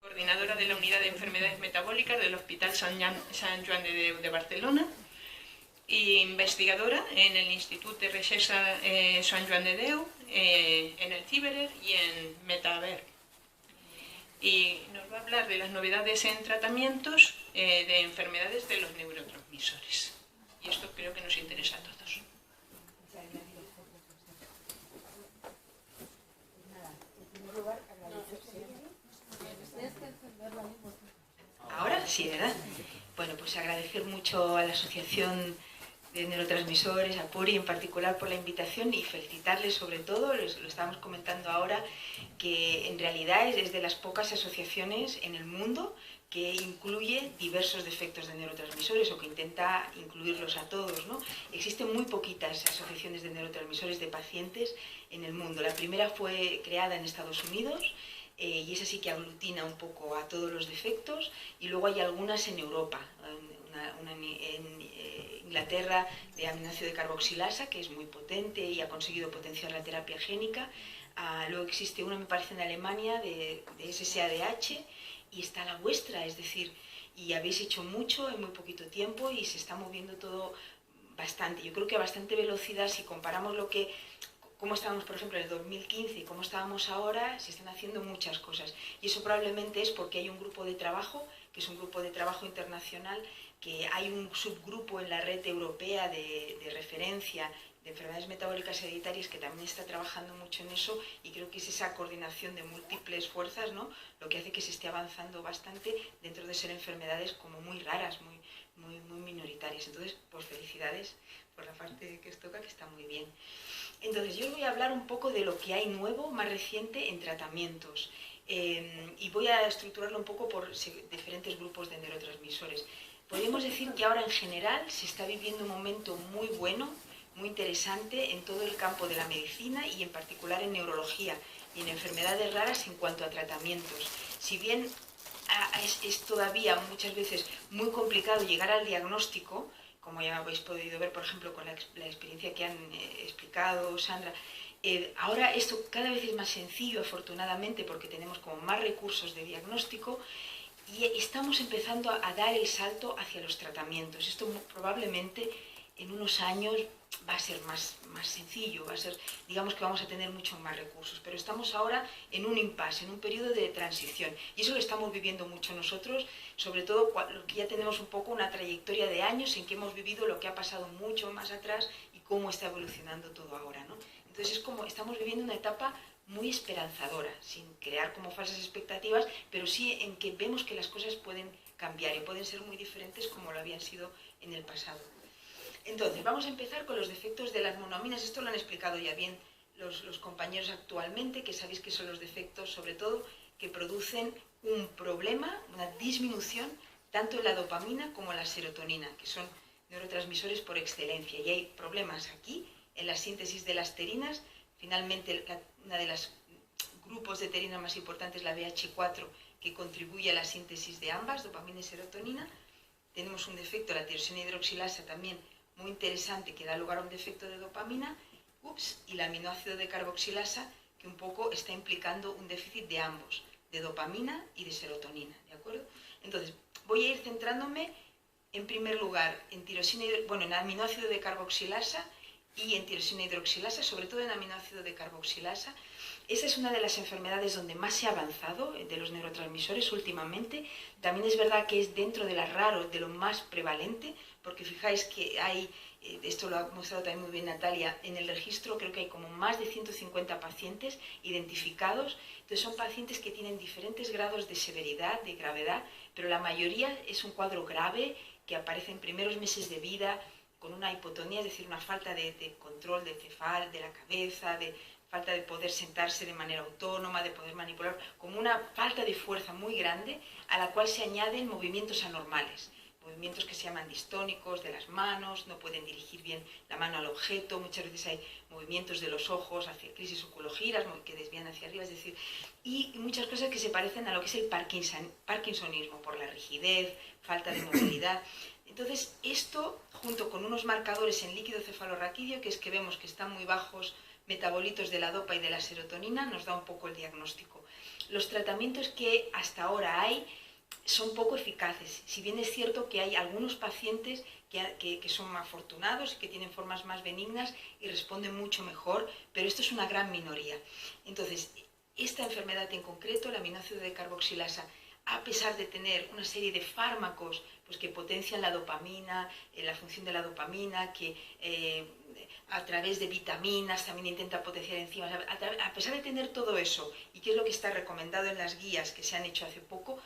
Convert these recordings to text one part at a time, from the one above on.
Coordinadora de la Unidad de Enfermedades Metabólicas del Hospital Sant Joan de Déu de Barcelona e investigadora en el Instituto de Recherche Sant Joan de Déu, en el CIBERER y en Metaver. Y nos va a hablar de las novedades en tratamientos de enfermedades de los neurotransmisores. Y esto creo que nos interesa a todos. Ahora sí, ¿verdad? Bueno, pues agradecer mucho a la Asociación de Neurotransmisores, a PURI en particular por la invitación y felicitarles sobre todo, lo estábamos comentando ahora, que en realidad es de las pocas asociaciones en el mundo que incluye diversos defectos de neurotransmisores o que intenta incluirlos a todos, ¿no? Existen muy poquitas asociaciones de neurotransmisores de pacientes en el mundo. La primera fue creada en Estados Unidos, y esa sí que aglutina un poco a todos los defectos, y luego hay algunas en Europa, una en Inglaterra de aminoácido de carboxilasa, que es muy potente y ha conseguido potenciar la terapia génica. Luego existe una, me parece, en Alemania de SSADH, y está la vuestra, es decir, y habéis hecho mucho en muy poquito tiempo y se está moviendo todo bastante. Yo creo que a bastante velocidad, si comparamos cómo estábamos, por ejemplo, en el 2015 y cómo estábamos ahora, se están haciendo muchas cosas. Y eso probablemente es porque hay un grupo de trabajo, que es un grupo de trabajo internacional, que hay un subgrupo en la red europea de referencia de enfermedades metabólicas hereditarias que también está trabajando mucho en eso, y creo que es esa coordinación de múltiples fuerzas, ¿no?, lo que hace que se esté avanzando bastante dentro de ser enfermedades como muy raras, muy minoritarias. Entonces, pues felicidades por la parte que os toca, que está muy bien. Entonces, yo os voy a hablar un poco de lo que hay nuevo, más reciente, en tratamientos. Y voy a estructurarlo un poco por diferentes grupos de neurotransmisores. Podríamos decir que ahora en general se está viviendo un momento muy bueno, muy interesante en todo el campo de la medicina y en particular en neurología y en enfermedades raras en cuanto a tratamientos. Si bien es todavía muchas veces muy complicado llegar al diagnóstico, como ya habéis podido ver, por ejemplo, con la experiencia que han explicado Sandra, ahora esto cada vez es más sencillo, afortunadamente, porque tenemos como más recursos de diagnóstico y estamos empezando a dar el salto hacia los tratamientos. Esto probablemente en unos años va a ser más sencillo, digamos que vamos a tener muchos más recursos, pero estamos ahora en un impasse, en un periodo de transición, y eso lo estamos viviendo mucho nosotros, sobre todo que ya tenemos un poco una trayectoria de años en que hemos vivido lo que ha pasado mucho más atrás y cómo está evolucionando todo ahora, ¿no? Entonces es como estamos viviendo una etapa muy esperanzadora, sin crear como falsas expectativas, pero sí en que vemos que las cosas pueden cambiar y pueden ser muy diferentes como lo habían sido en el pasado. Entonces, vamos a empezar con los defectos de las monoaminas. Esto lo han explicado ya bien los compañeros actualmente, que sabéis que son los defectos, sobre todo, que producen un problema, una disminución, tanto en la dopamina como en la serotonina, que son neurotransmisores por excelencia. Y hay problemas aquí, en la síntesis de las terinas. Finalmente, una de los grupos de terina más importantes, la BH4, que contribuye a la síntesis de ambas, dopamina y serotonina. Tenemos un defecto, la tirosina hidroxilasa también, muy interesante, que da lugar a un defecto de dopamina, y el aminoácido de carboxilasa, que un poco está implicando un déficit de ambos, de dopamina y de serotonina, ¿de acuerdo? Entonces, voy a ir centrándome, en primer lugar, en aminoácido de carboxilasa y en tirosina hidroxilasa, sobre todo en aminoácido de carboxilasa. Esa es una de las enfermedades donde más se ha avanzado de los neurotransmisores últimamente. También es verdad que es dentro de las raros, de lo más prevalente, porque fijáis que hay, esto lo ha mostrado también muy bien Natalia, en el registro creo que hay como más de 150 pacientes identificados. Entonces son pacientes que tienen diferentes grados de severidad, de gravedad, pero la mayoría es un cuadro grave que aparece en primeros meses de vida con una hipotonía, es decir, una falta de control del cefal, de la cabeza, falta de poder sentarse de manera autónoma, de poder manipular, como una falta de fuerza muy grande a la cual se añaden movimientos anormales, movimientos que se llaman distónicos de las manos, no pueden dirigir bien la mano al objeto, muchas veces hay movimientos de los ojos hacia crisis oculogiras que desvían hacia arriba, es decir, y muchas cosas que se parecen a lo que es el parkinsonismo, por la rigidez, falta de movilidad. Entonces, esto, junto con unos marcadores en líquido cefalorraquídeo, que es que vemos que están muy bajos metabolitos de la dopa y de la serotonina, nos da un poco el diagnóstico. Los tratamientos que hasta ahora hay son poco eficaces, si bien es cierto que hay algunos pacientes que son más afortunados y que tienen formas más benignas y responden mucho mejor, pero esto es una gran minoría. Entonces, esta enfermedad en concreto, la aminoácido de carboxilasa, a pesar de tener una serie de fármacos pues, que potencian la dopamina, la función de la dopamina, que a través de vitaminas también intenta potenciar enzimas, a pesar de tener todo eso, y que es lo que está recomendado en las guías que se han hecho hace poco,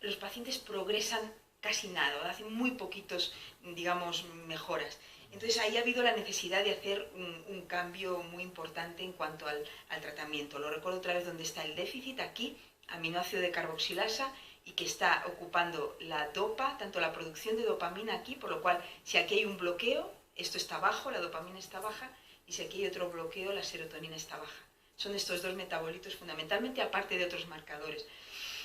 los pacientes progresan casi nada, hacen muy poquitos, digamos, mejoras. Entonces ahí ha habido la necesidad de hacer un cambio muy importante en cuanto al tratamiento. Lo recuerdo otra vez donde está el déficit, aquí, aminoácido de carboxilasa, y que está ocupando la dopa, tanto la producción de dopamina aquí, por lo cual si aquí hay un bloqueo, esto está bajo, la dopamina está baja, y si aquí hay otro bloqueo, la serotonina está baja. Son estos dos metabolitos fundamentalmente, aparte de otros marcadores.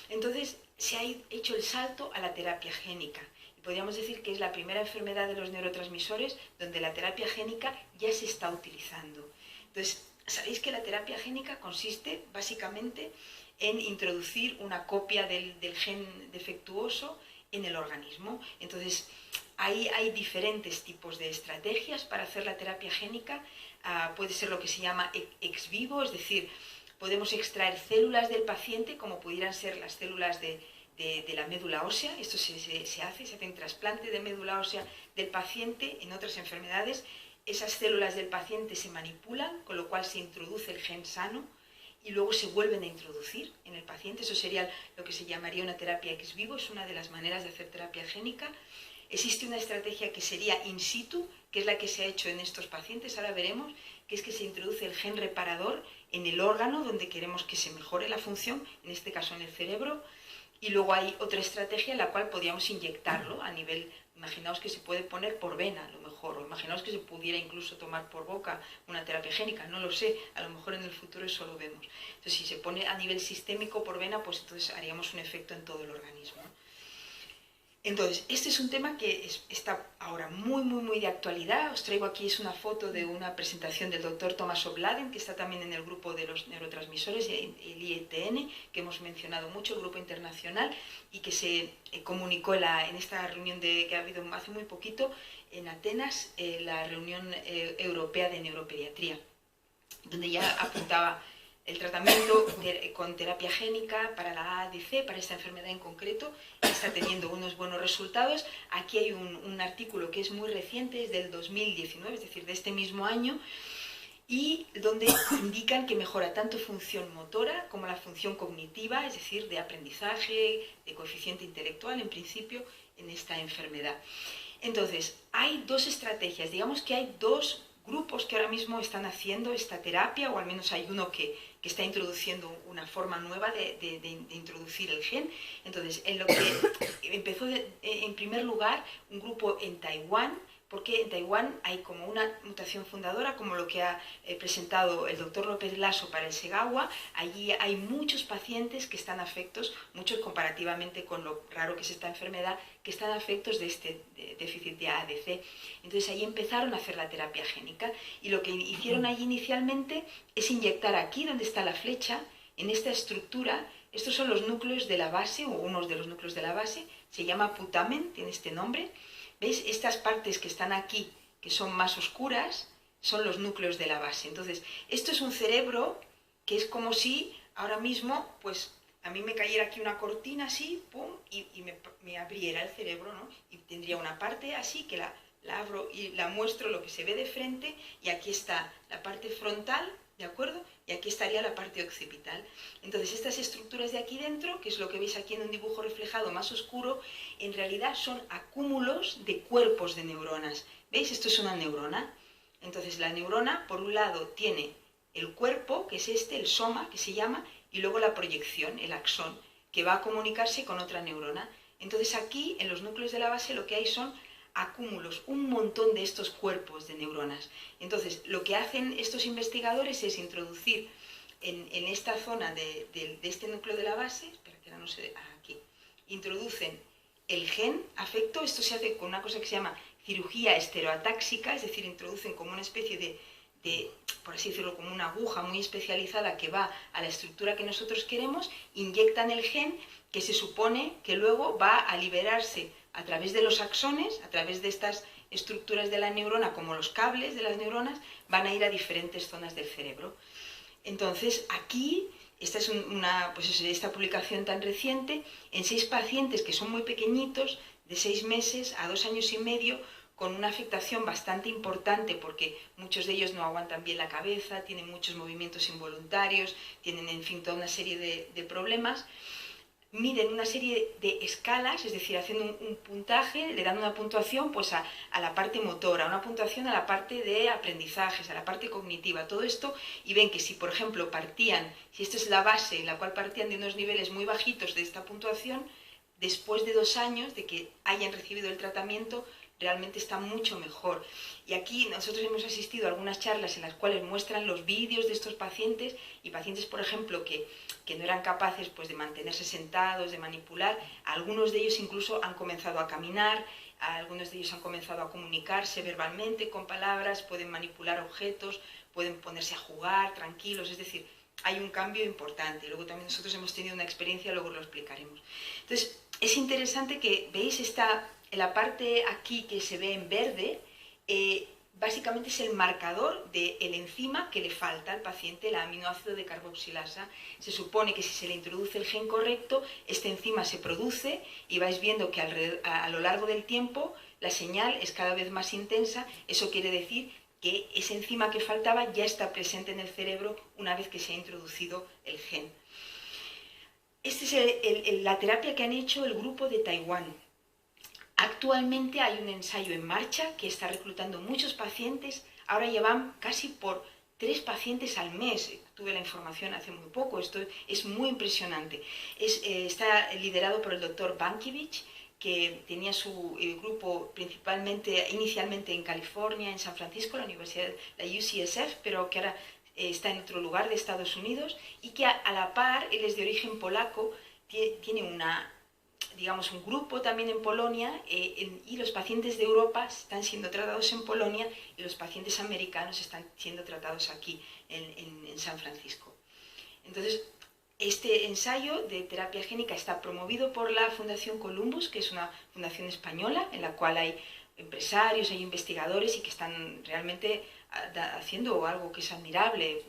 Entonces se ha hecho el salto a la terapia génica. Y podríamos decir que es la primera enfermedad de los neurotransmisores donde la terapia génica ya se está utilizando. Entonces, sabéis que la terapia génica consiste básicamente en introducir una copia del gen defectuoso en el organismo. Entonces, ahí hay diferentes tipos de estrategias para hacer la terapia génica. Puede ser lo que se llama ex vivo, es decir, podemos extraer células del paciente, como pudieran ser las células de la médula ósea. Esto se hace un trasplante de médula ósea del paciente en otras enfermedades. Esas células del paciente se manipulan, con lo cual se introduce el gen sano y luego se vuelven a introducir en el paciente. Eso sería lo que se llamaría una terapia ex vivo, es una de las maneras de hacer terapia génica. Existe una estrategia que sería in situ, que es la que se ha hecho en estos pacientes, ahora veremos, que es que se introduce el gen reparador en el órgano donde queremos que se mejore la función, en este caso en el cerebro, y luego hay otra estrategia en la cual podríamos inyectarlo a nivel, imaginaos que se puede poner por vena a lo mejor, o imaginaos que se pudiera incluso tomar por boca una terapia génica, no lo sé, a lo mejor en el futuro eso lo vemos. Entonces si se pone a nivel sistémico por vena, pues entonces haríamos un efecto en todo el organismo. Entonces, este es un tema que está ahora muy de actualidad. Os traigo aquí, es una foto de una presentación del doctor Thomas O'Bladen, que está también en el grupo de los neurotransmisores, el IETN, que hemos mencionado mucho, el grupo internacional, y que se comunicó en esta reunión que ha habido hace muy poquito en Atenas, la reunión europea de neuropediatría, donde ya apuntaba el tratamiento con terapia génica para la ADC, para esta enfermedad en concreto, está teniendo unos buenos resultados. Aquí hay un artículo que es muy reciente, es del 2019, es decir, de este mismo año, y donde indican que mejora tanto función motora como la función cognitiva, es decir, de aprendizaje, de coeficiente intelectual, en principio, en esta enfermedad. Entonces, hay dos estrategias, digamos que hay dos grupos que ahora mismo están haciendo esta terapia, o al menos hay uno que está introduciendo una forma nueva de introducir el gen. Entonces, en lo que empezó en primer lugar un grupo en Taiwán, porque en Taiwán hay como una mutación fundadora, como lo que ha presentado el doctor López Lasso para el SEGAWA. Allí hay muchos pacientes que están afectos, muchos comparativamente con lo raro que es esta enfermedad, que están afectos de este déficit de ADC. Entonces ahí empezaron a hacer la terapia génica y lo que hicieron allí inicialmente es inyectar aquí donde está la flecha, en esta estructura. Estos son los núcleos de la base, o unos de los núcleos de la base, se llama putamen, tiene este nombre. ¿Veis? Estas partes que están aquí, que son más oscuras, son los núcleos de la base. Entonces, esto es un cerebro que es como si ahora mismo, pues, a mí me cayera aquí una cortina así, pum, y me abriera el cerebro, ¿no? Y tendría una parte así que la abro y la muestro lo que se ve de frente, y aquí está la parte frontal, ¿de acuerdo? Y aquí estaría la parte occipital. Entonces, estas estructuras de aquí dentro, que es lo que veis aquí en un dibujo reflejado más oscuro, en realidad son acúmulos de cuerpos de neuronas. ¿Veis? Esto es una neurona. Entonces, la neurona, por un lado, tiene el cuerpo, que es este, el soma, que se llama, y luego la proyección, el axón, que va a comunicarse con otra neurona. Entonces, aquí, en los núcleos de la base, lo que hay son acúmulos, un montón de estos cuerpos de neuronas. Entonces, lo que hacen estos investigadores es introducir en esta zona de este núcleo de la base, espera que ahora no se ve, aquí, introducen el gen afecto. Esto se hace con una cosa que se llama cirugía estereotáxica, es decir, introducen como una especie de, por así decirlo, como una aguja muy especializada que va a la estructura que nosotros queremos, inyectan el gen que se supone que luego va a liberarse a través de los axones, a través de estas estructuras de la neurona, como los cables de las neuronas, van a ir a diferentes zonas del cerebro. Entonces, aquí, esta es esta publicación tan reciente, en 6 pacientes que son muy pequeñitos, de 6 meses a 2 años y medio, con una afectación bastante importante porque muchos de ellos no aguantan bien la cabeza, tienen muchos movimientos involuntarios, tienen, en fin, toda una serie de problemas. Miden una serie de escalas, es decir, haciendo un puntaje, le dan una puntuación pues a la parte motora, una puntuación a la parte de aprendizajes, a la parte cognitiva, todo esto, y ven que si, por ejemplo, si esta es la base en la cual partían de unos niveles muy bajitos de esta puntuación, después de 2 años de que hayan recibido el tratamiento, realmente está mucho mejor. Y aquí nosotros hemos asistido a algunas charlas en las cuales muestran los vídeos de estos pacientes, y pacientes, por ejemplo, que no eran capaces pues, de mantenerse sentados, de manipular. Algunos de ellos incluso han comenzado a caminar, algunos de ellos han comenzado a comunicarse verbalmente con palabras, pueden manipular objetos, pueden ponerse a jugar tranquilos, es decir, hay un cambio importante. Luego también nosotros hemos tenido una experiencia, luego lo explicaremos. Entonces, es interesante que veis en la parte aquí que se ve en verde, básicamente es el marcador del enzima que le falta al paciente, el aminoácido de carboxilasa. Se supone que si se le introduce el gen correcto, este enzima se produce y vais viendo que a lo largo del tiempo la señal es cada vez más intensa. Eso quiere decir que ese enzima que faltaba ya está presente en el cerebro una vez que se ha introducido el gen. Esta es la terapia que han hecho el grupo de Taiwán. Actualmente hay un ensayo en marcha que está reclutando muchos pacientes. Ahora llevan casi por 3 pacientes al mes. Tuve la información hace muy poco, esto es muy impresionante. Está liderado por el doctor Bankiewicz, que tenía su grupo inicialmente en California, en San Francisco, la Universidad, la UCSF, pero que ahora está en otro lugar de Estados Unidos, y que a la par, él es de origen polaco, tiene un grupo también en Polonia, y los pacientes de Europa están siendo tratados en Polonia y los pacientes americanos están siendo tratados aquí, en San Francisco. Entonces, este ensayo de terapia génica está promovido por la Fundación Columbus, que es una fundación española en la cual hay empresarios, hay investigadores y que están realmente haciendo algo que es admirable,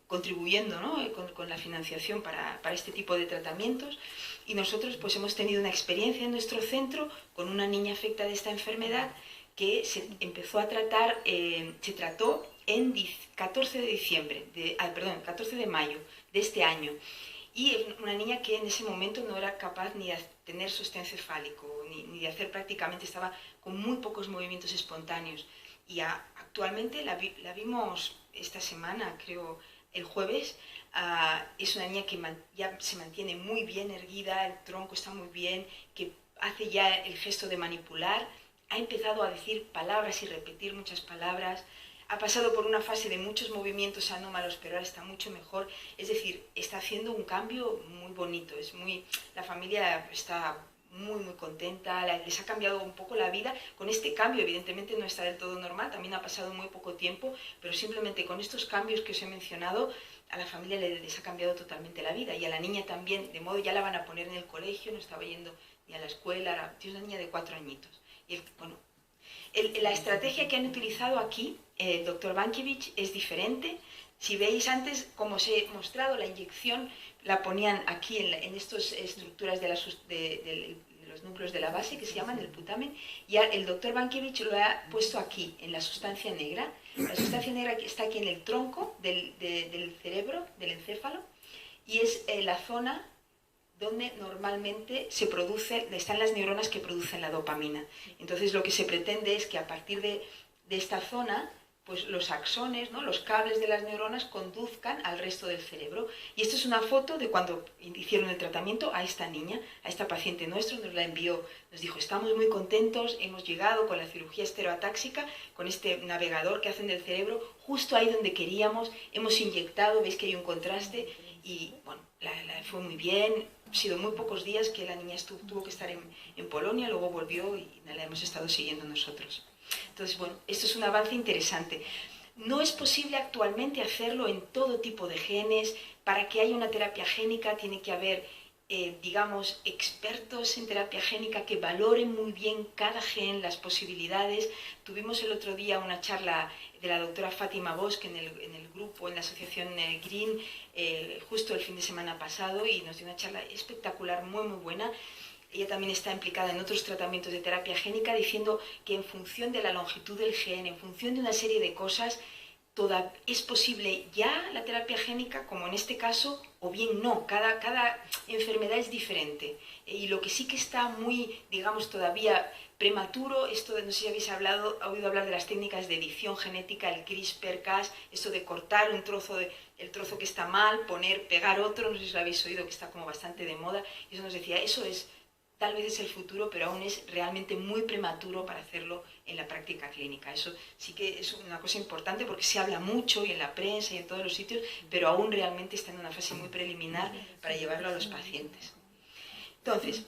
contribuyendo, ¿no?, con la financiación para este tipo de tratamientos. Y nosotros pues hemos tenido una experiencia en nuestro centro con una niña afectada de esta enfermedad que se trató en 14 de mayo de este año. Y una niña que en ese momento no era capaz ni de tener sostén cefálico, ni de hacer prácticamente, estaba con muy pocos movimientos espontáneos. Y actualmente la vimos esta semana, creo, el jueves. Es una niña que ya se mantiene muy bien erguida, el tronco está muy bien, que hace ya el gesto de manipular, ha empezado a decir palabras y repetir muchas palabras, ha pasado por una fase de muchos movimientos anómalos, pero ahora está mucho mejor. Es decir, está haciendo un cambio muy bonito, la familia está muy contenta, les ha cambiado un poco la vida. Con este cambio, evidentemente no está del todo normal, también ha pasado muy poco tiempo, pero simplemente con estos cambios que os he mencionado, a la familia les ha cambiado totalmente la vida, y a la niña también, de modo ya la van a poner en el colegio, no estaba yendo ni a la escuela, es una niña de 4 añitos. Y la estrategia que han utilizado aquí, el doctor Bankiewicz, es diferente. Si veis antes, como os he mostrado, la inyección la ponían aquí en estas estructuras de los núcleos de la base, que se llaman el putamen, y el doctor Bankiewicz lo ha puesto aquí, en la sustancia negra. La sustancia negra está aquí en el tronco del cerebro, del encéfalo, y es la zona donde normalmente están las neuronas que producen la dopamina. Entonces lo que se pretende es que a partir de esta zona, pues los axones, ¿no?, los cables de las neuronas conduzcan al resto del cerebro. Y esta es una foto de cuando hicieron el tratamiento a esta niña, a esta paciente nuestra, nos la envió, nos dijo: estamos muy contentos, hemos llegado con la cirugía estereotáxica, con este navegador que hacen del cerebro, justo ahí donde queríamos, hemos inyectado, veis que hay un contraste, y bueno, fue muy bien, sido muy pocos días que la niña tuvo que estar en Polonia, luego volvió y la hemos estado siguiendo nosotros. Entonces, bueno, esto es un avance interesante. No es posible actualmente hacerlo en todo tipo de genes. Para que haya una terapia génica tiene que haber, digamos, expertos en terapia génica que valoren muy bien cada gen, las posibilidades. Tuvimos el otro día una charla de la doctora Fátima Bosch en el grupo, en la asociación Green, justo el fin de semana pasado, y nos dio una charla espectacular, muy muy buena. Ella también está implicada en otros tratamientos de terapia génica, diciendo que en función de la longitud del gen, en función de una serie de cosas, es posible ya la terapia génica, como en este caso, o bien no. Cada enfermedad es diferente. Y lo que sí que está muy, digamos, todavía prematuro, esto de, no sé si habéis oído hablar de las técnicas de edición genética, el CRISPR-Cas, esto de cortar un trozo, el trozo que está mal, pegar otro, no sé si lo habéis oído, que está como bastante de moda. Y eso nos decía, eso es, tal vez es el futuro, pero aún es realmente muy prematuro para hacerlo en la práctica clínica. Eso sí que es una cosa importante porque se habla mucho y en la prensa y en todos los sitios, pero aún realmente está en una fase muy preliminar para llevarlo a los pacientes. Entonces,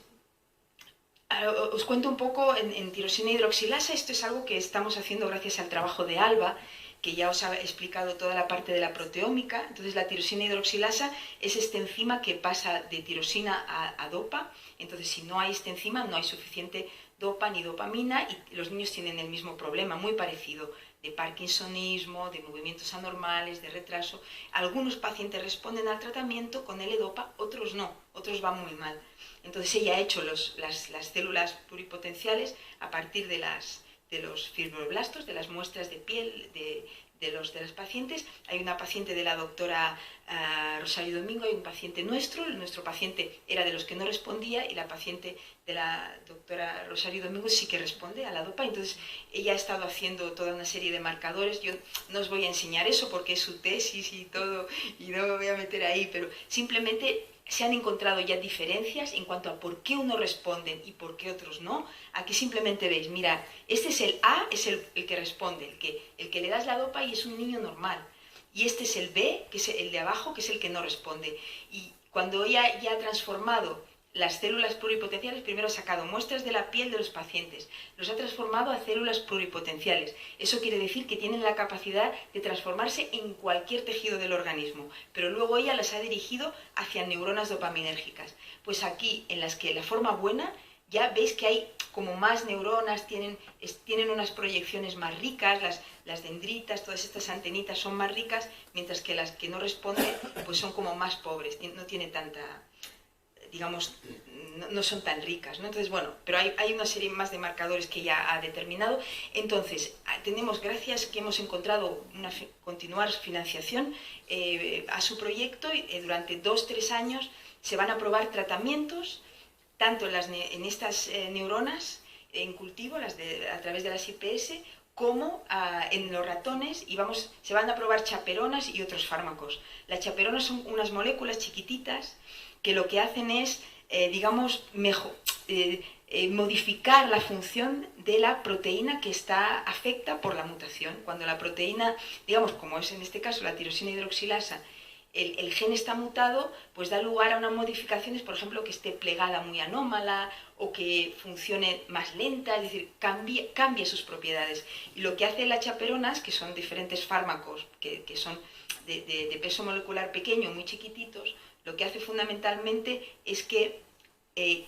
os cuento un poco en tirosina hidroxilasa. Esto es algo que estamos haciendo gracias al trabajo de Alba, que ya os ha explicado toda la parte de la proteómica. Entonces, la tirosina hidroxilasa es esta enzima que pasa de tirosina a dopa. Entonces, si no hay esta enzima, no hay suficiente dopa ni dopamina, y los niños tienen el mismo problema, muy parecido, de parkinsonismo, de movimientos anormales, de retraso. Algunos pacientes responden al tratamiento con L-dopa, otros no, otros van muy mal. Entonces, ella ha hecho las células pluripotenciales a partir de los fibroblastos, de las muestras de piel de las pacientes. Hay una paciente de la doctora Rosario Domingo, hay un paciente nuestro paciente era de los que no respondía, y la paciente de la doctora Rosario Domingo sí que responde a la dopa. Entonces, ella ha estado haciendo toda una serie de marcadores. Yo no os voy a enseñar eso porque es su tesis y todo, y no me voy a meter ahí, pero simplemente se han encontrado ya diferencias en cuanto a por qué unos responden y por qué otros no. Aquí simplemente veis, mira, este es el A, es el que responde, el que le das la dopa y es un niño normal. Y este es el B, que es el de abajo, que es el que no responde. Y cuando ella ya ha transformado las células pluripotenciales, primero ha sacado muestras de la piel de los pacientes, los ha transformado a células pluripotenciales. Eso quiere decir que tienen la capacidad de transformarse en cualquier tejido del organismo, pero luego ella las ha dirigido hacia neuronas dopaminérgicas. Pues aquí, en las que la forma buena, ya veis que hay como más neuronas, tienen unas proyecciones más ricas, las dendritas, todas estas antenitas son más ricas, mientras que las que no responden pues son como más pobres, no tiene tanta, digamos, no son tan ricas, ¿no? Entonces, bueno, pero hay una serie más de marcadores que ya ha determinado. Entonces, tenemos, gracias que hemos encontrado continuar financiación a su proyecto, y durante 2-3 años se van a probar tratamientos, tanto en estas neuronas en cultivo, a través de las IPS, como en los ratones, y se van a probar chaperonas y otros fármacos. Las chaperonas son unas moléculas chiquititas que lo que hacen es, digamos, modificar la función de la proteína que afecta por la mutación. Cuando la proteína, digamos, como es en este caso la tirosina hidroxilasa, el gen está mutado, pues da lugar a unas modificaciones, por ejemplo, que esté plegada muy anómala o que funcione más lenta, es decir, cambia sus propiedades. Y lo que hace las chaperonas, que son diferentes fármacos que son de peso molecular pequeño, muy chiquititos, lo que hace fundamentalmente es que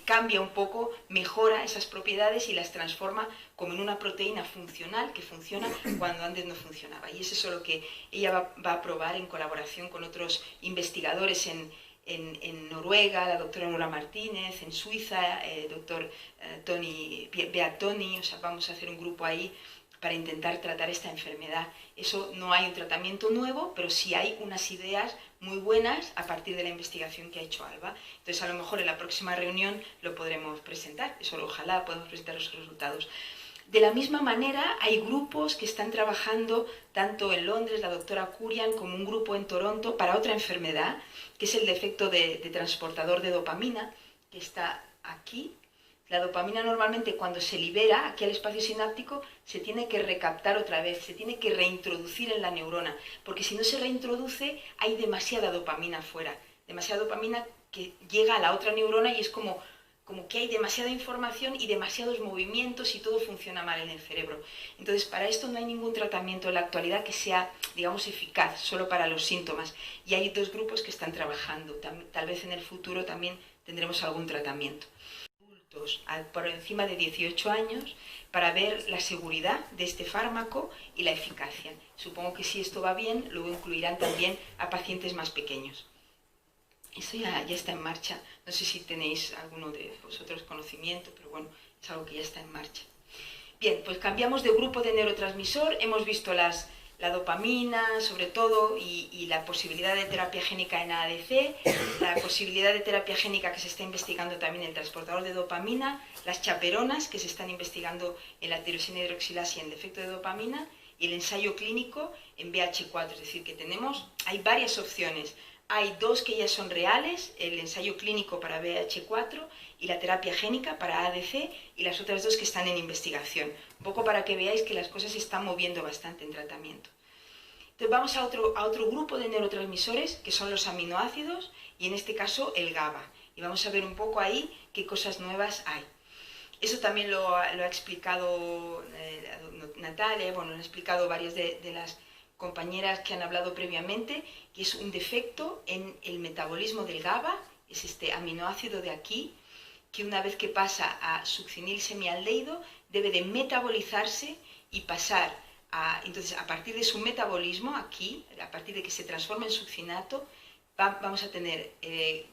cambia un poco, mejora esas propiedades y las transforma como en una proteína funcional que funciona cuando antes no funcionaba. Y es eso lo que ella va a probar en colaboración con otros investigadores en Noruega, la doctora Nora Martínez, en Suiza, el doctor Beat Toni. O sea, vamos a hacer un grupo ahí para intentar tratar esta enfermedad. Eso no hay un tratamiento nuevo, pero sí hay unas ideas muy buenas a partir de la investigación que ha hecho Alba. Entonces, a lo mejor en la próxima reunión lo podremos presentar. Eso, ojalá podamos presentar los resultados. De la misma manera, hay grupos que están trabajando tanto en Londres, la doctora Kurian, como un grupo en Toronto para otra enfermedad, que es el defecto de transportador de dopamina, que está aquí. La dopamina normalmente, cuando se libera aquí al espacio sináptico, se tiene que recaptar otra vez, se tiene que reintroducir en la neurona, porque si no se reintroduce hay demasiada dopamina fuera, demasiada dopamina que llega a la otra neurona y es como que hay demasiada información y demasiados movimientos y todo funciona mal en el cerebro. Entonces, para esto no hay ningún tratamiento en la actualidad que sea, digamos, eficaz, solo para los síntomas. Y hay 2 grupos que están trabajando. Tal vez en el futuro también tendremos algún tratamiento. Adultos por encima de 18 años para ver la seguridad de este fármaco y la eficacia. Supongo que si esto va bien, luego incluirán también a pacientes más pequeños. Eso ya está en marcha. No sé si tenéis alguno de vosotros conocimiento, pero bueno, es algo que ya está en marcha. Bien, pues cambiamos de grupo de neurotransmisor. Hemos visto la dopamina, sobre todo, y la posibilidad de terapia génica en ADC, la posibilidad de terapia génica que se está investigando también en el transportador de dopamina, las chaperonas que se están investigando en la tirosina hidroxilasa y en el efecto de dopamina, y el ensayo clínico en BH4. Es decir, que hay varias opciones. Hay 2 que ya son reales, el ensayo clínico para BH4 y la terapia génica para ADC, y las otras 2 que están en investigación. Un poco para que veáis que las cosas se están moviendo bastante en tratamiento. Entonces vamos a otro grupo de neurotransmisores, que son los aminoácidos, y en este caso el GABA. Y vamos a ver un poco ahí qué cosas nuevas hay. Eso también lo ha explicado Natalia, bueno, lo han explicado varias de las compañeras que han hablado previamente, que es un defecto en el metabolismo del GABA, es este aminoácido de aquí, que una vez que pasa a succinil semialdehído debe de metabolizarse y pasar entonces a partir de su metabolismo aquí, a partir de que se transforma en succinato, vamos a tener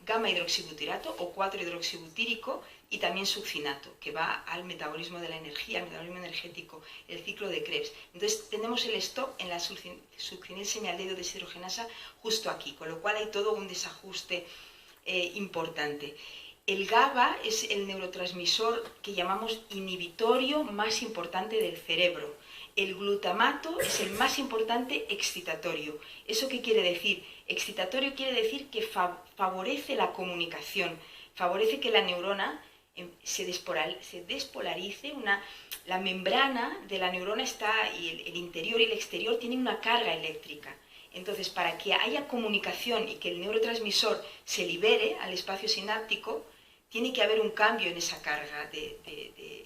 gamma hidroxibutirato o 4-hidroxibutírico y también succinato, que va al metabolismo de la energía, al metabolismo energético, el ciclo de Krebs. Entonces tenemos el stop en la succinil semialdehído deshidrogenasa justo aquí, con lo cual hay todo un desajuste importante. El GABA es el neurotransmisor que llamamos inhibitorio más importante del cerebro. El glutamato es el más importante excitatorio. ¿Eso qué quiere decir? Excitatorio quiere decir que favorece la comunicación, favorece que la neurona se despolarice. La membrana de la neurona y el interior y el exterior tienen una carga eléctrica. Entonces, para que haya comunicación y que el neurotransmisor se libere al espacio sináptico, tiene que haber un cambio en esa carga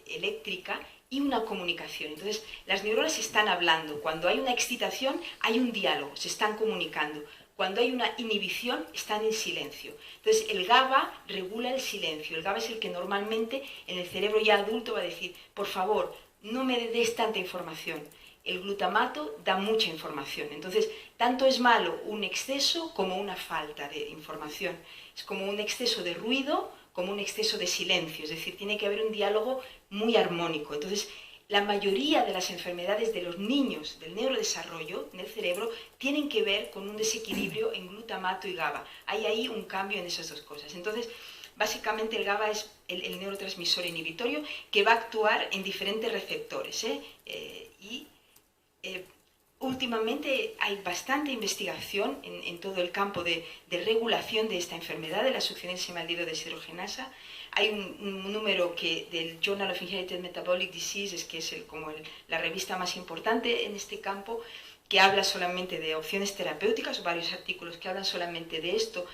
eléctrica y una comunicación. Entonces, las neuronas se están hablando. Cuando hay una excitación, hay un diálogo, se están comunicando. Cuando hay una inhibición, están en silencio. Entonces, el GABA regula el silencio. El GABA es el que normalmente en el cerebro ya adulto va a decir, por favor, no me des tanta información. El glutamato da mucha información. Entonces, tanto es malo un exceso como una falta de información. Es como un exceso de ruido, como un exceso de silencio. Es decir, tiene que haber un diálogo muy armónico. Entonces, la mayoría de las enfermedades de los niños del neurodesarrollo en el cerebro tienen que ver con un desequilibrio en glutamato y GABA. Hay ahí un cambio en esas 2 cosas. Entonces, básicamente el GABA es el neurotransmisor inhibitorio que va a actuar en diferentes receptores. Últimamente hay bastante investigación en todo el campo de regulación de esta enfermedad, de la succinil semialdehído deshidrogenasa. Hay un número del Journal of Inherited Metabolic Diseases, que es la revista más importante en este campo, que habla solamente de opciones terapéuticas, varios artículos que hablan solamente de esto.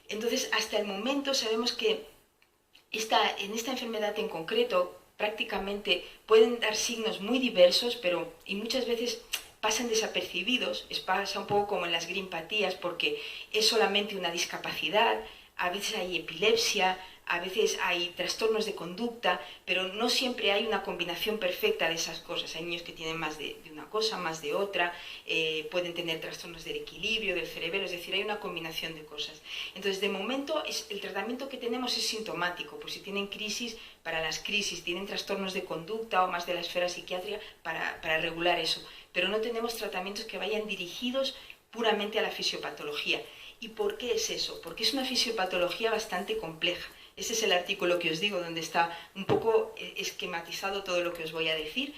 Entonces, hasta el momento sabemos que en esta enfermedad en concreto prácticamente pueden dar signos muy diversos, y muchas veces pasan desapercibidos. Pasa un poco como en las grimpatías, porque es solamente una discapacidad. A veces hay epilepsia, a veces hay trastornos de conducta, pero no siempre hay una combinación perfecta de esas cosas. Hay niños que tienen más de una cosa, más de otra, pueden tener trastornos del equilibrio, del cerebelo, es decir, hay una combinación de cosas. Entonces, de momento, el tratamiento que tenemos es sintomático, por si tienen crisis, para las crisis, tienen trastornos de conducta o más de la esfera psiquiátrica, para regular eso. Pero no tenemos tratamientos que vayan dirigidos puramente a la fisiopatología. ¿Y por qué es eso? Porque es una fisiopatología bastante compleja. Ese es el artículo que os digo, donde está un poco esquematizado todo lo que os voy a decir.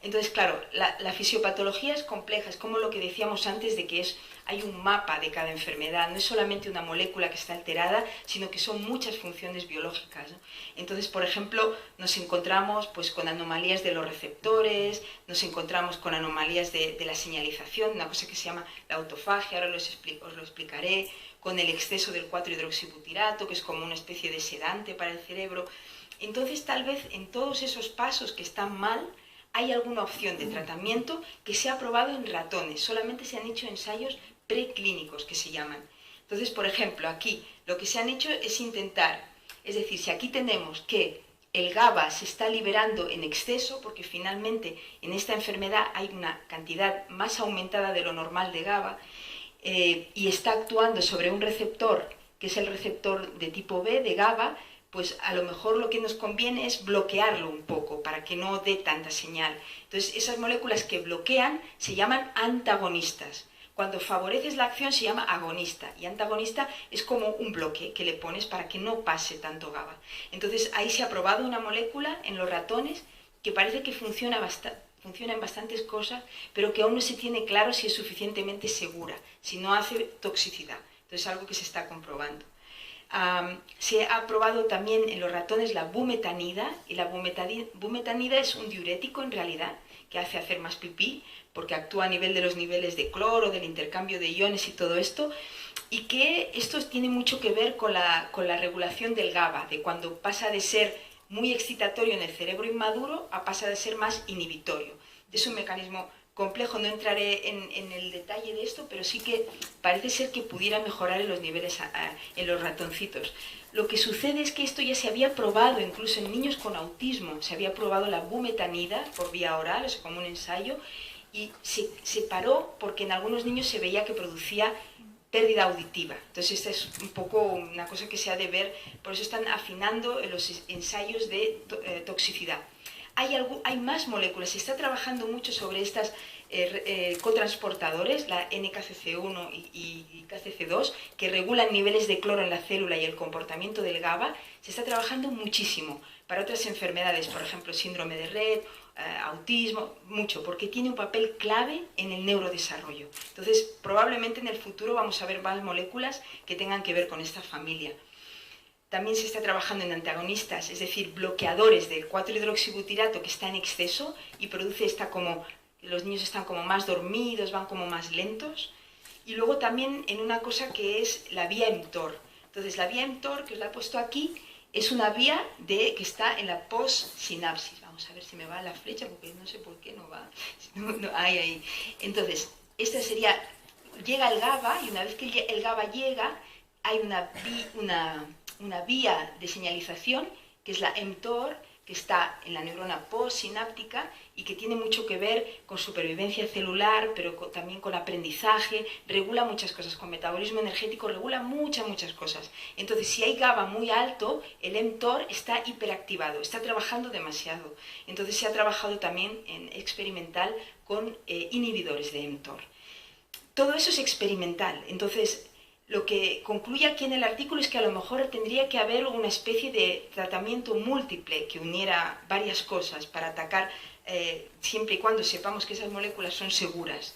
Entonces, claro, la fisiopatología es compleja, es como lo que decíamos antes de que hay un mapa de cada enfermedad, no es solamente una molécula que está alterada, sino que son muchas funciones biológicas, ¿no? Entonces, por ejemplo, nos encontramos pues, con anomalías de los receptores, nos encontramos con anomalías de la señalización, una cosa que se llama la autofagia, ahora os lo explicaré, con el exceso del 4-hidroxibutirato, que es como una especie de sedante para el cerebro. Entonces, tal vez en todos esos pasos que están mal, hay alguna opción de tratamiento que se ha probado en ratones, solamente se han hecho ensayos preclínicos que se llaman. Entonces, por ejemplo, aquí lo que se han hecho es intentar, es decir, si aquí tenemos que el GABA se está liberando en exceso, porque finalmente en esta enfermedad hay una cantidad más aumentada de lo normal de GABA, y está actuando sobre un receptor, que es el receptor de tipo B de GABA, pues a lo mejor lo que nos conviene es bloquearlo un poco para que no dé tanta señal. Entonces, esas moléculas que bloquean se llaman antagonistas. Cuando favoreces la acción se llama agonista, y antagonista es como un bloque que le pones para que no pase tanto GABA. Entonces, ahí se ha probado una molécula en los ratones que parece que funciona en bastantes cosas, pero que aún no se tiene claro si es suficientemente segura, si no hace toxicidad. Entonces, es algo que se está comprobando. Se ha probado también en los ratones la bumetanida, y la bumetanida es un diurético en realidad, que hace hacer más pipí, porque actúa a nivel de los niveles de cloro, del intercambio de iones y todo esto, y que esto tiene mucho que ver con la regulación del GABA, de cuando pasa de ser muy excitatorio en el cerebro inmaduro a pasa de ser más inhibitorio. Es un mecanismo complejo, no entraré en el detalle de esto, pero sí que parece ser que pudiera mejorar en los niveles en los ratoncitos. Lo que sucede es que esto ya se había probado incluso en niños con autismo, se había probado la bumetanida por vía oral, es como un ensayo, y se paró porque en algunos niños se veía que producía pérdida auditiva. Entonces esta es un poco una cosa que se ha de ver, por eso están afinando los ensayos de toxicidad. Hay más moléculas, se está trabajando mucho sobre estas cotransportadores, la NKCC1 y KCC2, que regulan niveles de cloro en la célula y el comportamiento del GABA. Se está trabajando muchísimo para otras enfermedades, por ejemplo, síndrome de Rett, autismo, mucho, porque tiene un papel clave en el neurodesarrollo. Entonces, probablemente en el futuro vamos a ver más moléculas que tengan que ver con esta familia. También se está trabajando en antagonistas, es decir, bloqueadores del 4-hidroxibutirato que está en exceso y produce los niños están como más dormidos, van como más lentos. Y luego también en una cosa que es la vía mTOR. Entonces, la vía mTOR, que os la he puesto aquí, es una vía que está en la postsinapsis. Vamos a ver si me va la flecha, porque no sé por qué no va. Ahí. Entonces, esta sería, llega el GABA, y una vez que el GABA llega, hay una vía de señalización, que es la mTOR, que está en la neurona postsináptica y que tiene mucho que ver con supervivencia celular, pero también con aprendizaje, regula muchas cosas, con metabolismo energético regula muchas cosas. Entonces, si hay GABA muy alto, el mTOR está hiperactivado, está trabajando demasiado. Entonces, se ha trabajado también en experimental con inhibidores de mTOR. Todo eso es experimental. Entonces, lo que concluye aquí en el artículo es que a lo mejor tendría que haber una especie de tratamiento múltiple que uniera varias cosas para atacar, siempre y cuando sepamos que esas moléculas son seguras.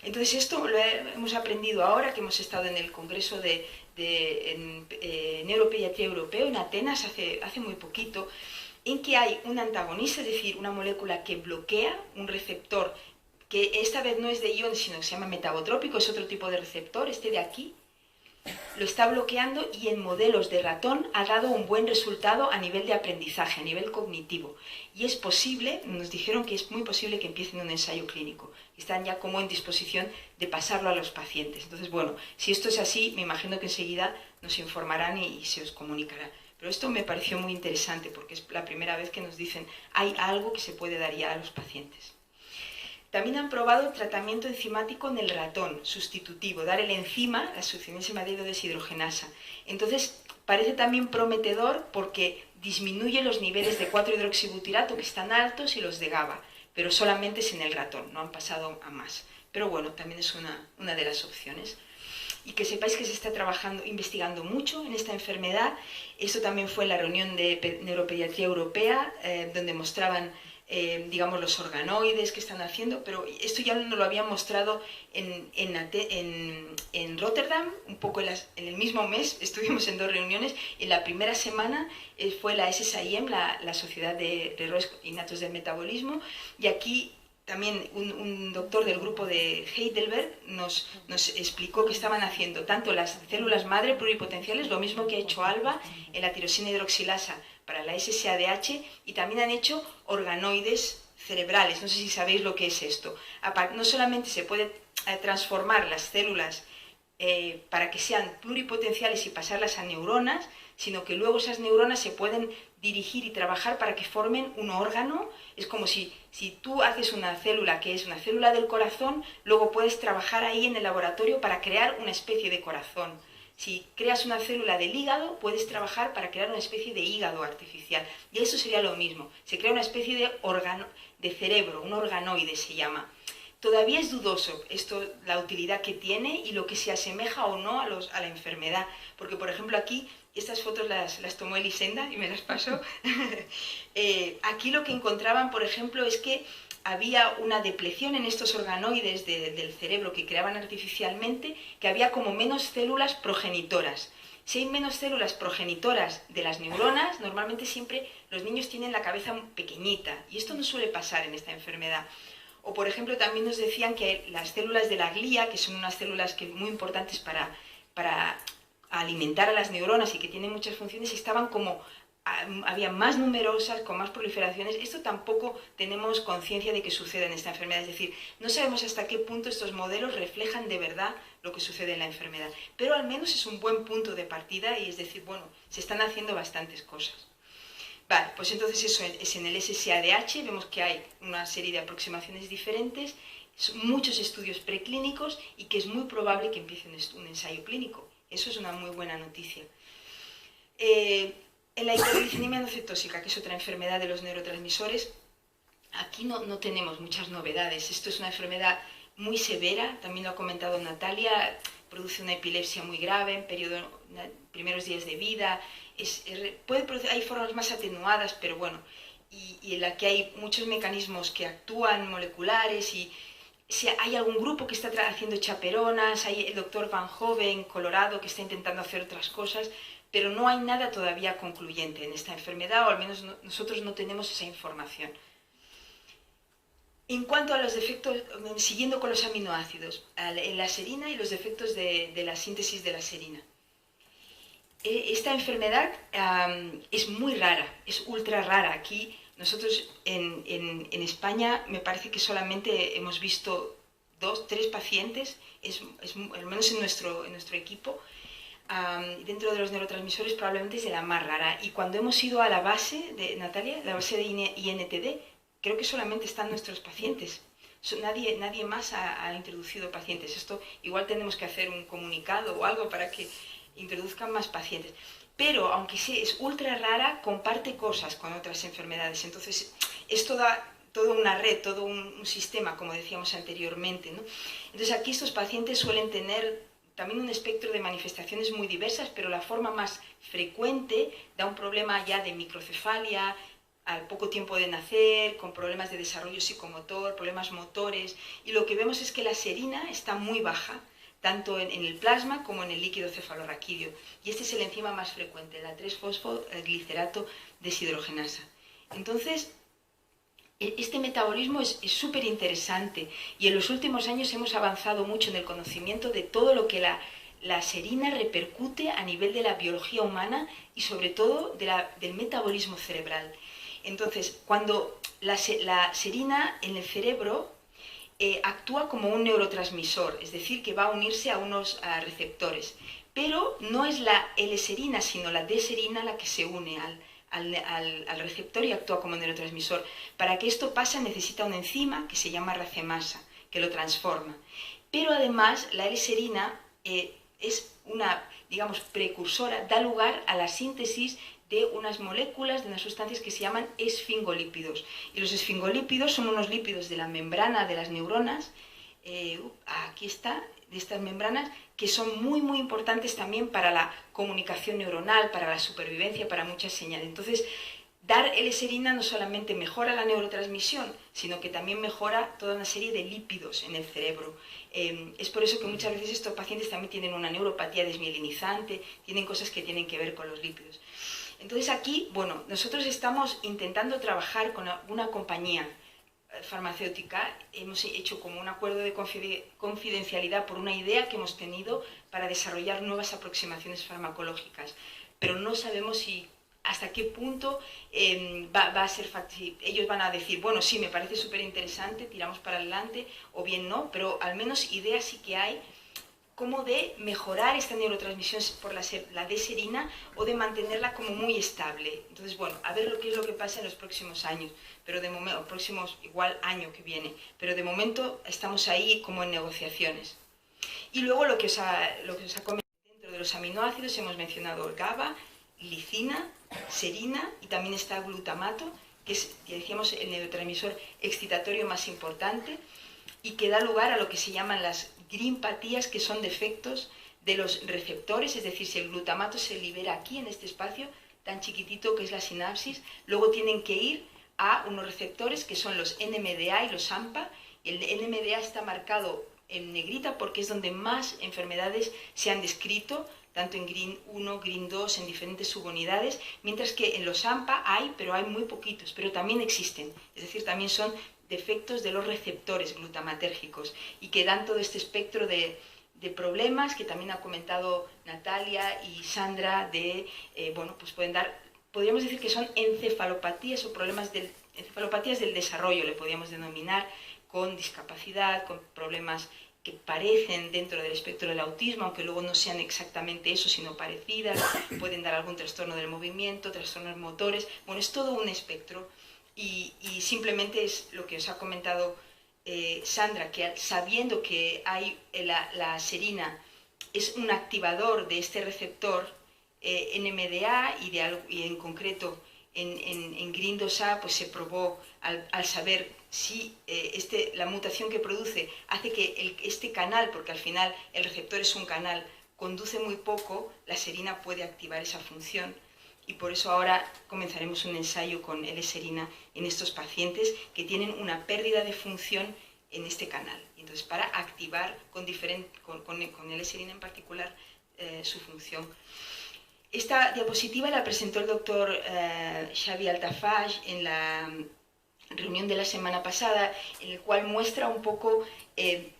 Entonces esto lo hemos aprendido ahora que hemos estado en el Congreso de Neuropediatría Europeo en Atenas hace muy poquito, en que hay un antagonista, es decir, una molécula que bloquea un receptor que esta vez no es de ion, sino que se llama metabotrópico, es otro tipo de receptor, este de aquí, lo está bloqueando y en modelos de ratón ha dado un buen resultado a nivel de aprendizaje, a nivel cognitivo. Y es posible, nos dijeron que es muy posible que empiecen un ensayo clínico. Están ya como en disposición de pasarlo a los pacientes. Entonces, bueno, si esto es así, me imagino que enseguida nos informarán y se os comunicará. Pero esto me pareció muy interesante porque es la primera vez que nos dicen hay algo que se puede dar ya a los pacientes. También han probado tratamiento enzimático en el ratón, sustitutivo, dar el enzima, la succinésima deshidrogenasa. Entonces, parece también prometedor porque disminuye los niveles de 4-hidroxibutirato que están altos y los de GABA, pero solamente es en el ratón, no han pasado a más. Pero bueno, también es una de las opciones. Y que sepáis que se está investigando mucho en esta enfermedad. Esto también fue en la reunión de Neuropediatría Europea, donde mostraban digamos, los organoides que están haciendo, pero esto ya nos lo habían mostrado en Rotterdam, un poco en el mismo mes, estuvimos en 2 reuniones, y en la primera semana fue la SSIM, la Sociedad de Errores Innatos del Metabolismo, y aquí también un doctor del grupo de Heidelberg nos explicó que estaban haciendo tanto las células madre pluripotenciales, lo mismo que ha hecho Alba en la tirosina hidroxilasa para la SSADH, y también han hecho organoides cerebrales. No sé si sabéis lo que es esto. No solamente se puede transformar las células para que sean pluripotenciales y pasarlas a neuronas, sino que luego esas neuronas se pueden dirigir y trabajar para que formen un órgano. Es como si tú haces una célula que es una célula del corazón, luego puedes trabajar ahí en el laboratorio para crear una especie de corazón. Si creas una célula del hígado, puedes trabajar para crear una especie de hígado artificial. Y eso sería lo mismo. Se crea una especie de órgano, de cerebro, un organoide se llama. Todavía es dudoso esto, la utilidad que tiene y lo que se asemeja o no a la enfermedad. Porque, por ejemplo, aquí, estas fotos las tomó Elisenda y me las pasó. Aquí lo que encontraban, por ejemplo, es que había una depleción en estos organoides del cerebro que creaban artificialmente, que había como menos células progenitoras. Si hay menos células progenitoras de las neuronas, normalmente siempre los niños tienen la cabeza pequeñita, y esto no suele pasar en esta enfermedad. O, por ejemplo, también nos decían que las células de la glía, que son unas células muy importantes para alimentar a las neuronas y que tienen muchas funciones, estaban como había más numerosas, con más proliferaciones. Esto tampoco tenemos conciencia de que sucede en esta enfermedad, es decir, no sabemos hasta qué punto estos modelos reflejan de verdad lo que sucede en la enfermedad, pero al menos es un buen punto de partida y es decir, bueno, se están haciendo bastantes cosas. Vale, pues entonces eso es en el SSADH, vemos que hay una serie de aproximaciones diferentes, muchos estudios preclínicos y que es muy probable que empiece un ensayo clínico. Eso es una muy buena noticia. En la hiperglicemia no cetósica, que es otra enfermedad de los neurotransmisores, aquí no tenemos muchas novedades. Esto es una enfermedad muy severa, también lo ha comentado Natalia, produce una epilepsia muy grave en primeros días de vida. Hay formas más atenuadas, pero bueno, y en la que hay muchos mecanismos que actúan moleculares y si hay algún grupo que está haciendo chaperonas, hay el doctor Van Hove en Colorado que está intentando hacer otras cosas, pero no hay nada todavía concluyente en esta enfermedad, o al menos nosotros no tenemos esa información. En cuanto a los defectos, siguiendo con los aminoácidos, la serina y los defectos de la síntesis de la serina. Esta enfermedad es muy rara, es ultra rara. Aquí nosotros en España me parece que solamente hemos visto 2, 3 pacientes, al menos en nuestro equipo. Dentro de los neurotransmisores probablemente es de la más rara. Y cuando hemos ido a la base de Natalia, la base de INTD, creo que solamente están nuestros pacientes. Nadie más ha introducido pacientes. Esto igual tenemos que hacer un comunicado o algo para que introduzcan más pacientes. Pero, aunque sí es ultra rara, comparte cosas con otras enfermedades. Entonces, es toda una red, todo un sistema, como decíamos anteriormente, ¿no? Entonces, aquí estos pacientes suelen tener también un espectro de manifestaciones muy diversas, pero la forma más frecuente da un problema ya de microcefalia, al poco tiempo de nacer, con problemas de desarrollo psicomotor, problemas motores, y lo que vemos es que la serina está muy baja, tanto en el plasma como en el líquido cefalorraquídeo, y este es el enzima más frecuente, la 3-fosfoglicerato deshidrogenasa. Entonces, este metabolismo es súper interesante y en los últimos años hemos avanzado mucho en el conocimiento de todo lo que la serina repercute a nivel de la biología humana y sobre todo del metabolismo cerebral. Entonces, cuando la serina en el cerebro actúa como un neurotransmisor, es decir, que va a unirse a unos receptores, pero no es la L-serina, sino la D-serina la que se une al receptor y actúa como neurotransmisor. Para que esto pase necesita una enzima que se llama racemasa, que lo transforma. Pero además la L-serina es una, digamos, precursora, da lugar a la síntesis de unas moléculas, de unas sustancias que se llaman esfingolípidos. Y los esfingolípidos son unos lípidos de la membrana de las neuronas, aquí está, de estas membranas, que son muy, muy importantes también para la comunicación neuronal, para la supervivencia, para muchas señales. Entonces, dar L-serina no solamente mejora la neurotransmisión, sino que también mejora toda una serie de lípidos en el cerebro. Es por eso que muchas veces estos pacientes también tienen una neuropatía desmielinizante, tienen cosas que tienen que ver con los lípidos. Entonces aquí, bueno, nosotros estamos intentando trabajar con una compañía farmacéutica, hemos hecho como un acuerdo de confidencialidad por una idea que hemos tenido para desarrollar nuevas aproximaciones farmacológicas, pero no sabemos si hasta qué punto va a ser fácil. Ellos van a decir, bueno, sí, me parece súper interesante, tiramos para adelante, o bien no, pero al menos ideas sí que hay, como de mejorar esta neurotransmisión por la D-serina o de mantenerla como muy estable. Entonces, bueno, a ver qué es lo que pasa en los próximos años, pero de momento, próximos igual año que viene, pero de momento estamos ahí como en negociaciones. Y luego lo que os ha comentado dentro de los aminoácidos, hemos mencionado el GABA, glicina, serina y también está glutamato, que es, ya decíamos, el neurotransmisor excitatorio más importante y que da lugar a lo que se llaman las grimpatías, que son defectos de los receptores, es decir, si el glutamato se libera aquí en este espacio tan chiquitito que es la sinapsis, luego tienen que ir a unos receptores que son los NMDA y los AMPA, y el NMDA está marcado en negrita porque es donde más enfermedades se han descrito, tanto en GRIN 1, GRIN 2, en diferentes subunidades, mientras que en los AMPA hay, pero hay muy poquitos, pero también existen, es decir, también son defectos de los receptores glutamatérgicos y que dan todo este espectro de problemas que también ha comentado Natalia y Sandra, bueno, pues pueden dar, podríamos decir que son encefalopatías o encefalopatías del desarrollo, le podríamos denominar, con discapacidad, con problemas que parecen dentro del espectro del autismo, aunque luego no sean exactamente eso, sino parecidas, pueden dar algún trastorno del movimiento, trastornos motores, bueno, es todo un espectro y simplemente es lo que os ha comentado Sandra, que sabiendo que hay la serina es un activador de este receptor NMDA y en concreto en GRIN2A pues se probó al saber si la mutación que produce hace que este canal, porque al final el receptor es un canal, conduce muy poco, la serina puede activar esa función. Y por eso ahora comenzaremos un ensayo con L-serina en estos pacientes que tienen una pérdida de función en este canal. Entonces, para activar con L-serina en particular su función. Esta diapositiva la presentó el doctor Xavi Altafaj en la reunión de la semana pasada, en el cual muestra un poco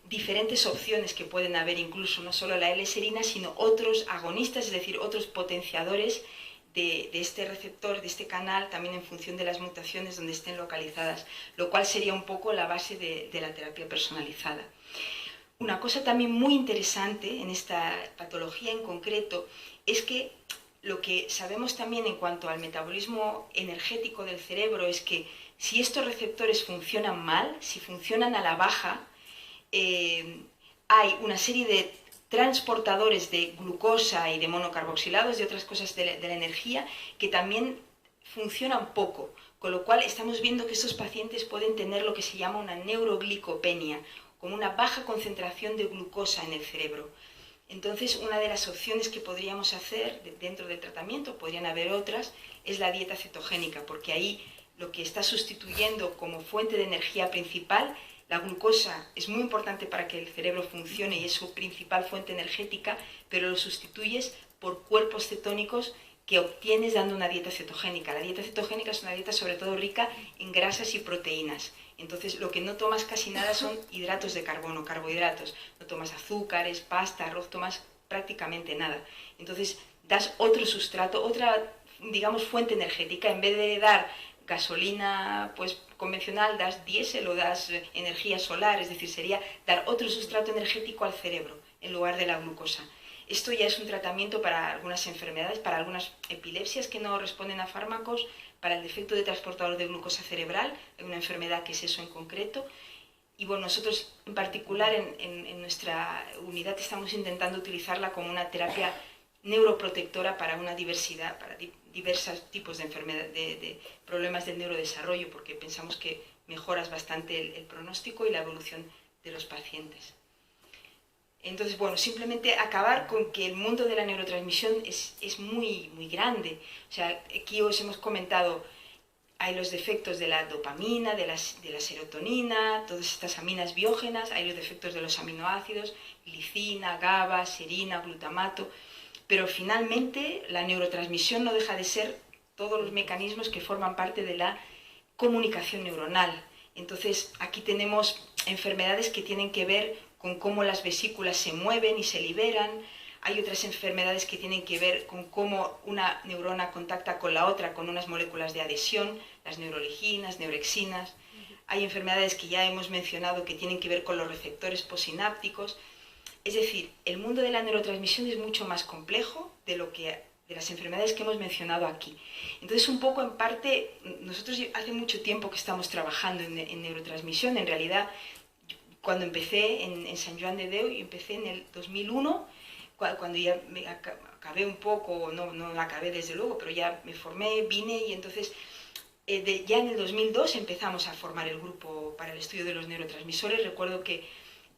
diferentes opciones que pueden haber, incluso no solo la L-serina, sino otros agonistas, es decir, otros potenciadores de este receptor, de este canal, también en función de las mutaciones donde estén localizadas, lo cual sería un poco la base de la terapia personalizada. Una cosa también muy interesante en esta patología en concreto es que lo que sabemos también en cuanto al metabolismo energético del cerebro es que si estos receptores funcionan mal, si funcionan a la baja, hay una serie de transportadores de glucosa y de monocarboxilados, de otras cosas de la energía, que también funcionan poco, con lo cual estamos viendo que estos pacientes pueden tener lo que se llama una neuroglicopenia, como una baja concentración de glucosa en el cerebro. Entonces, una de las opciones que podríamos hacer dentro del tratamiento, podrían haber otras, es la dieta cetogénica, porque ahí lo que está sustituyendo como fuente de energía principal, la glucosa es muy importante para que el cerebro funcione y es su principal fuente energética, pero lo sustituyes por cuerpos cetónicos que obtienes dando una dieta cetogénica. La dieta cetogénica es una dieta sobre todo rica en grasas y proteínas. Entonces, lo que no tomas casi nada son hidratos de carbono, carbohidratos. No tomas azúcares, pasta, arroz, tomas prácticamente nada. Entonces, das otro sustrato, otra, digamos, fuente energética. En vez de dar gasolina pues convencional, das diésel o das energía solar, es decir, sería dar otro sustrato energético al cerebro en lugar de la glucosa. Esto ya es un tratamiento para algunas enfermedades, para algunas epilepsias que no responden a fármacos, para el defecto de transportador de glucosa cerebral, una enfermedad que es eso en concreto. Y bueno, nosotros en particular en nuestra unidad estamos intentando utilizarla como una terapia neuroprotectora para una diversidad, para diversos tipos de enfermedades, de problemas del neurodesarrollo, porque pensamos que mejoras bastante el pronóstico y la evolución de los pacientes. Entonces, bueno, simplemente acabar con que el mundo de la neurotransmisión es muy, muy grande. O sea, aquí os hemos comentado hay los defectos de la dopamina, de la serotonina, todas estas aminas biógenas, hay los defectos de los aminoácidos, glicina, GABA, serina, glutamato, pero finalmente la neurotransmisión no deja de ser todos los mecanismos que forman parte de la comunicación neuronal. Entonces, aquí tenemos enfermedades que tienen que ver con cómo las vesículas se mueven y se liberan. Hay otras enfermedades que tienen que ver con cómo una neurona contacta con la otra con unas moléculas de adhesión, las neuroliginas, neurexinas. Hay enfermedades que ya hemos mencionado que tienen que ver con los receptores posinápticos. Es decir, el mundo de la neurotransmisión es mucho más complejo de las enfermedades que hemos mencionado aquí. Entonces, un poco en parte, nosotros hace mucho tiempo que estamos trabajando en neurotransmisión. En realidad, cuando empecé en Sant Joan de Déu, empecé en el 2001, cuando ya me acabé un poco, no acabé desde luego, pero ya me formé, vine y entonces ya en el 2002 empezamos a formar el grupo para el estudio de los neurotransmisores. Recuerdo que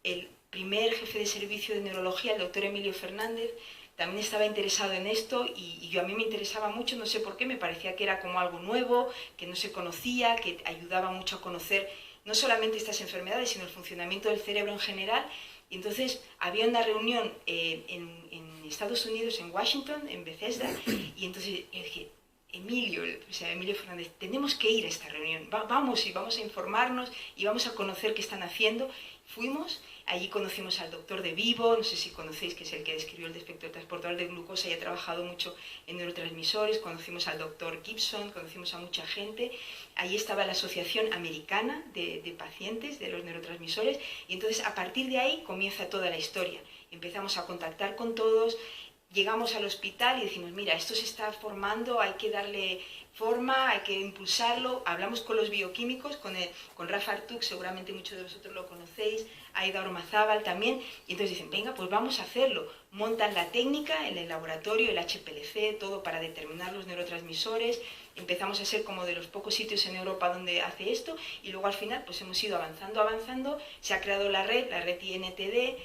el primer jefe de servicio de neurología, el doctor Emilio Fernández, también estaba interesado en esto y a mí me interesaba mucho, no sé por qué, me parecía que era como algo nuevo, que no se conocía, que ayudaba mucho a conocer no solamente estas enfermedades, sino el funcionamiento del cerebro en general. Y entonces había una reunión en Estados Unidos, en Washington, en Bethesda, y entonces yo dije, Emilio Fernández, tenemos que ir a esta reunión, vamos a informarnos y vamos a conocer qué están haciendo. Fuimos, allí conocimos al doctor De Vivo, no sé si conocéis, que es el que describió el defecto transportador de glucosa y ha trabajado mucho en neurotransmisores. Conocimos al doctor Gibson, conocimos a mucha gente. Allí estaba la Asociación Americana de Pacientes de los Neurotransmisores y entonces a partir de ahí comienza toda la historia. Empezamos a contactar con todos, llegamos al hospital y decimos, mira, esto se está formando, hay que darle forma, hay que impulsarlo. Hablamos con los bioquímicos, con Rafa Artuk, seguramente muchos de vosotros lo conocéis, Aida Ormazábal también, y entonces dicen, venga, pues vamos a hacerlo. Montan la técnica en el laboratorio, el HPLC, todo para determinar los neurotransmisores. Empezamos a ser como de los pocos sitios en Europa donde hace esto, y luego al final pues hemos ido avanzando, se ha creado la red INTD,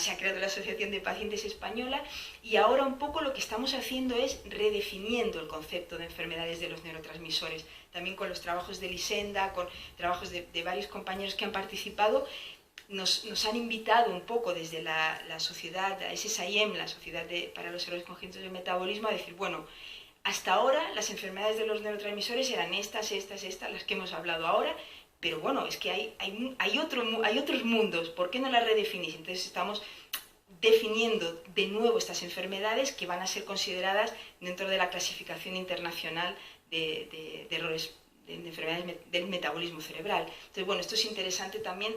se ha creado la Asociación de Pacientes Española y ahora un poco lo que estamos haciendo es redefiniendo el concepto de enfermedades de los neurotransmisores, también con los trabajos de Lisenda, con trabajos de varios compañeros que han participado. Nos han invitado un poco desde la sociedad, la SSIM, la Sociedad para los Errores Congénitos del Metabolismo, a decir, bueno, hasta ahora las enfermedades de los neurotransmisores eran estas, las que hemos hablado ahora, pero bueno, es que hay otros mundos, ¿por qué no las redefinís? Entonces estamos definiendo de nuevo estas enfermedades que van a ser consideradas dentro de la clasificación internacional de errores, de enfermedades del metabolismo cerebral. Entonces, bueno, esto es interesante también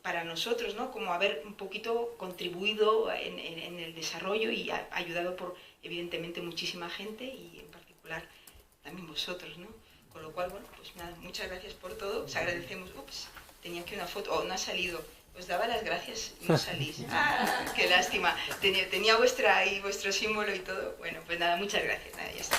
para nosotros, ¿no? Como haber un poquito contribuido en el desarrollo y ayudado por, evidentemente, muchísima gente y en particular también vosotros, ¿no? Con lo cual, bueno, pues nada, muchas gracias por todo, os agradecemos. Ups, tenía aquí una foto, no ha salido, os daba las gracias y no salís. ¡Ah, qué lástima! Tenía vuestro símbolo y todo. Bueno, pues nada, muchas gracias, nada, ya está.